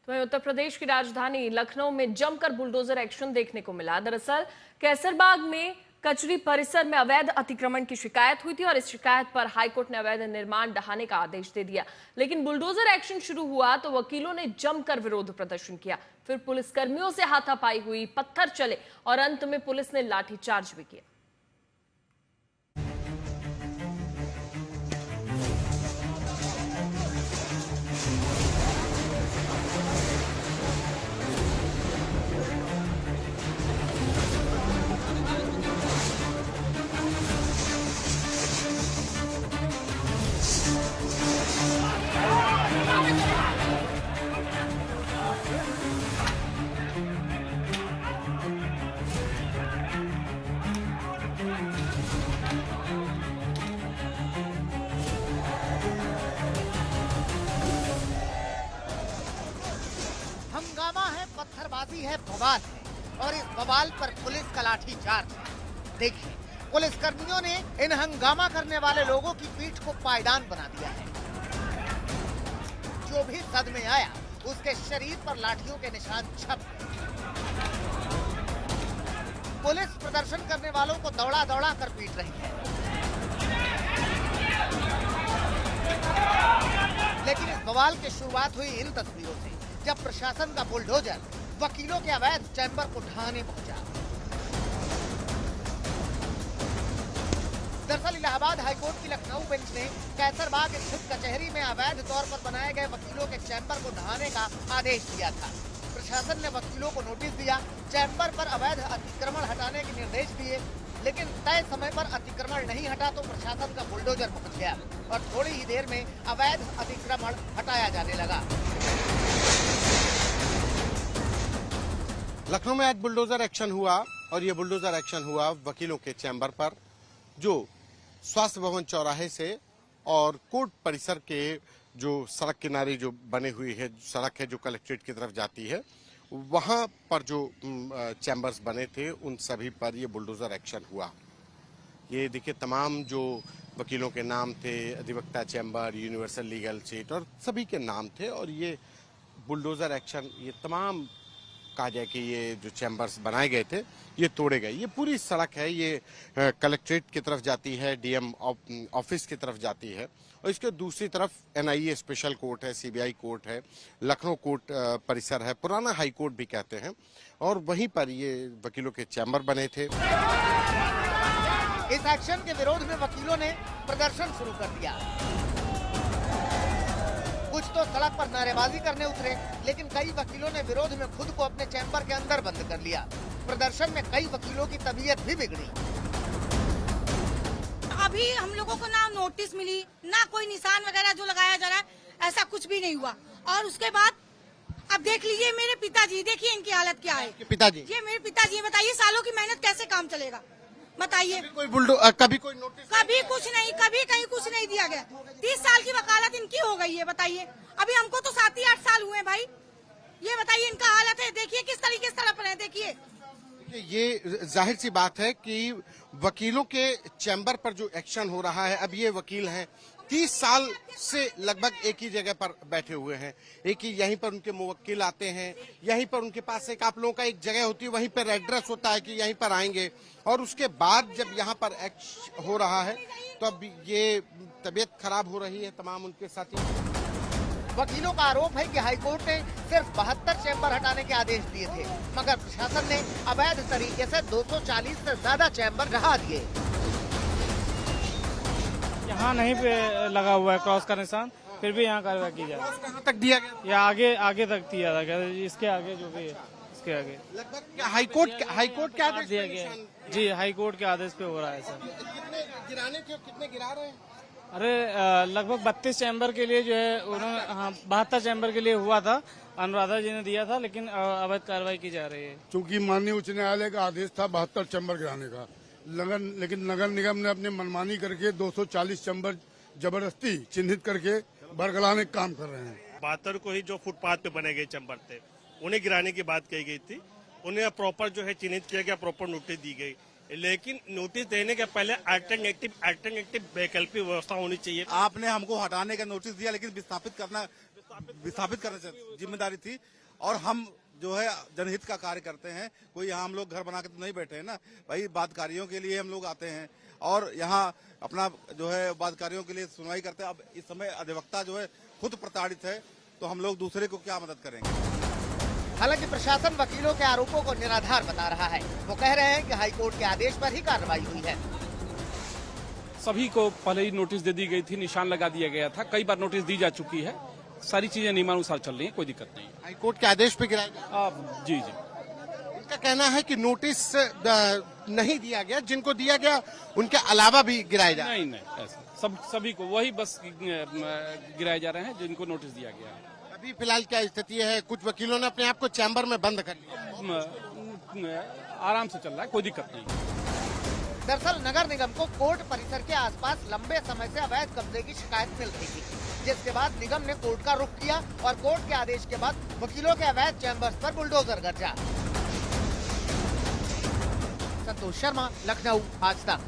तो वहीं उत्तर प्रदेश की राजधानी लखनऊ में जमकर बुलडोजर एक्शन देखने को मिला। दरअसल कैसरबाग में कचरी परिसर में अवैध अतिक्रमण की शिकायत हुई थी और इस शिकायत पर हाईकोर्ट ने अवैध निर्माण ढहाने का आदेश दे दिया। लेकिन बुलडोजर एक्शन शुरू हुआ तो वकीलों ने जमकर विरोध प्रदर्शन किया। फिर पुलिसकर्मियों से हाथापाई हुई, पत्थर चले और अंत में पुलिस ने लाठीचार्ज भी किया। हंगामा है, पत्थरबाजी है, बवाल है और इस बवाल पर पुलिस का लाठीचार्ज है। देखिए, पुलिस कर्मियों ने इन हंगामा करने वाले लोगों की पीठ को पायदान बना दिया है। जो भी सद में आया उसके शरीर पर लाठियों के निशान छप गए। पुलिस प्रदर्शन करने वालों को दौड़ा दौड़ा कर पीट रही है। लेकिन इस बवाल की शुरुआत हुई इन तस्वीरों से, जब प्रशासन का बुलडोजर वकीलों के अवैध चैम्बर को ढहाने पहुंचा। दरअसल इलाहाबाद हाईकोर्ट की लखनऊ बेंच ने कैसरबाग स्थित कचहरी में अवैध तौर पर बनाए गए वकीलों के चैम्बर को ढहाने का आदेश दिया था। प्रशासन ने वकीलों को नोटिस दिया, चैम्बर पर अवैध अतिक्रमण हटाने के निर्देश दिए, लेकिन तय समय पर अतिक्रमण नहीं हटा तो प्रशासन का बुलडोजर पहुंच गया और थोड़ी ही देर में अवैध अतिक्रमण हटाया जाने लगा। लखनऊ में आज बुलडोजर एक्शन हुआ और ये बुलडोजर एक्शन हुआ वकीलों के चैम्बर पर, जो स्वास्थ्य भवन चौराहे से और कोर्ट परिसर के जो सड़क किनारे जो बने हुई है सड़क है जो कलेक्ट्रेट की तरफ जाती है, वहां पर जो चैम्बर्स बने थे उन सभी पर ये बुलडोजर एक्शन हुआ। ये देखिए, तमाम जो वकीलों के नाम थे, अधिवक्ता चैम्बर, यूनिवर्सल लीगल सीट और सभी के नाम थे और ये बुलडोजर एक्शन, ये तमाम कहा जाए कि ये जो चैम्बर्स बनाए गए थे ये तोड़े गए। ये पूरी सड़क है, ये कलेक्ट्रेट की तरफ जाती है, डीएम ऑफिस की तरफ जाती है और इसके दूसरी तरफ एनआईए स्पेशल कोर्ट है, सीबीआई कोर्ट है, लखनऊ कोर्ट परिसर है, पुराना हाई कोर्ट भी कहते हैं, और वहीं पर ये वकीलों के चैम्बर बने थे। इस एक्शन के विरोध में वकीलों ने प्रदर्शन शुरू कर दिया। कुछ तो सड़क पर नारेबाजी करने उतरे, लेकिन कई वकीलों ने विरोध में खुद को अपने चैम्बर के अंदर बंद कर लिया। प्रदर्शन में कई वकीलों की तबीयत भी बिगड़ी। अभी हम लोगों को ना नोटिस मिली, ना कोई निशान वगैरह जो लगाया जा रहा है, ऐसा कुछ भी नहीं हुआ। और उसके बाद अब देख लीजिए मेरे पिताजी, देखिए इनकी हालत क्या है। पिताजी, ये मेरे पिताजी, बताइए सालों की मेहनत कैसे काम चलेगा, बताइए। कभी कोई नोटिस, कभी कुछ नहीं, कभी कहीं कुछ नहीं दिया गया। 30 साल की वकालत इनकी हो गई है, बताइए। अभी हमको तो 7 ही 8 साल हुए भाई। ये बताइए इनका हालत है, देखिए किस तरीके से तड़प रहे हैं। देखिए, ये जाहिर सी बात है कि वकीलों के चैम्बर पर जो एक्शन हो रहा है, अब ये वकील हैं 30 साल से लगभग एक ही जगह पर बैठे हुए हैं, एक ही यहीं पर उनके मुवक्किल आते हैं, यहीं पर उनके पास एक आप लोगों का एक जगह होती है, वहीं पर एड्रेस होता है कि यहीं पर आएंगे, और उसके बाद जब यहाँ पर एक्शन हो रहा है तो अब ये तबीयत खराब हो रही है तमाम उनके साथी। वकीलों का आरोप है कि हाईकोर्ट ने सिर्फ 72 चैम्बर हटाने के आदेश दिए थे, मगर प्रशासन ने अवैध तरीके से 240 से ज्यादा चैम्बर ढहा दिए। यहाँ नहीं पे लगा हुआ है क्रॉस का निशान, फिर भी यहाँ कार्रवाई की जाए। कहाँ तक दिया गया? या आगे तक दिया था, इसके आगे जो भी है इसके आगे। लगभग हाईकोर्ट के आदेश दिया गया जी, हाईकोर्ट के आदेश पे हो रहा है सर। कितने गिरा रहे हैं? अरे लगभग 32 चैम्बर के लिए जो है उन्होंने, हाँ 72 चैम्बर के लिए हुआ था, अनुराधा जी ने दिया था, लेकिन अवैध कार्रवाई की जा रही है। चूंकि माननीय उच्च न्यायालय का आदेश था 72 चैम्बर गिराने का, लेकिन नगर निगम ने अपनी मनमानी करके 240 चैम्बर जबरदस्ती चिन्हित करके बरगलाने का काम कर रहे हैं। 72 को ही जो फुटपाथ पे बने गए चैम्बर थे उन्हें गिराने की बात कही गई थी, उन्हें प्रॉपर जो है चिन्हित किया गया, प्रॉपर नोटिस दी गई, लेकिन नोटिस देने के पहले अल्टरनेटिव वैकल्पिक व्यवस्था होनी चाहिए। आपने हमको हटाने का नोटिस दिया, लेकिन विस्थापित करना विस्थापित करने से जिम्मेदारी थी। और हम जो है जनहित का कार्य करते हैं, कोई यहाँ हम लोग घर बना के तो नहीं बैठे हैं ना भाई, बातकारियों के लिए हम लोग आते हैं और यहाँ अपना जो है बातकारियों के लिए सुनवाई करते हैं। अब इस समय अधिवक्ता जो है खुद प्रताड़ित है, तो हम लोग दूसरे को क्या मदद करेंगे। हालांकि प्रशासन वकीलों के आरोपों को निराधार बता रहा है। वो कह रहे हैं कि हाईकोर्ट के आदेश पर ही कार्रवाई हुई है। सभी को पहले ही नोटिस दे दी गई थी, निशान लगा दिया गया था, कई बार नोटिस दी जा चुकी है, सारी चीजें नियमानुसार चल रही हैं, कोई दिक्कत नहीं है। हाईकोर्ट के आदेश पे गिराया गया? जी। उनका कहना है कि नोटिस नहीं दिया गया, जिनको दिया गया उनके अलावा भी गिराया जा। नहीं ऐसा सभी को वही बस गिराए जा रहे हैं जिनको नोटिस दिया गया है। अभी फिलहाल क्या स्थिति है? कुछ वकीलों ने अपने आप को चैम्बर में बंद कर लिया। आराम से चल रहा है, कोई दिक्कत नहीं। दरअसल नगर निगम को कोर्ट परिसर के आसपास लंबे समय से अवैध कब्जे की शिकायत मिल रही थी, जिसके बाद निगम ने कोर्ट का रुख किया और कोर्ट के आदेश के बाद वकीलों के अवैध चैम्बर्स पर बुलडोजर गरजा। संतोष शर्मा, लखनऊ, आज तक।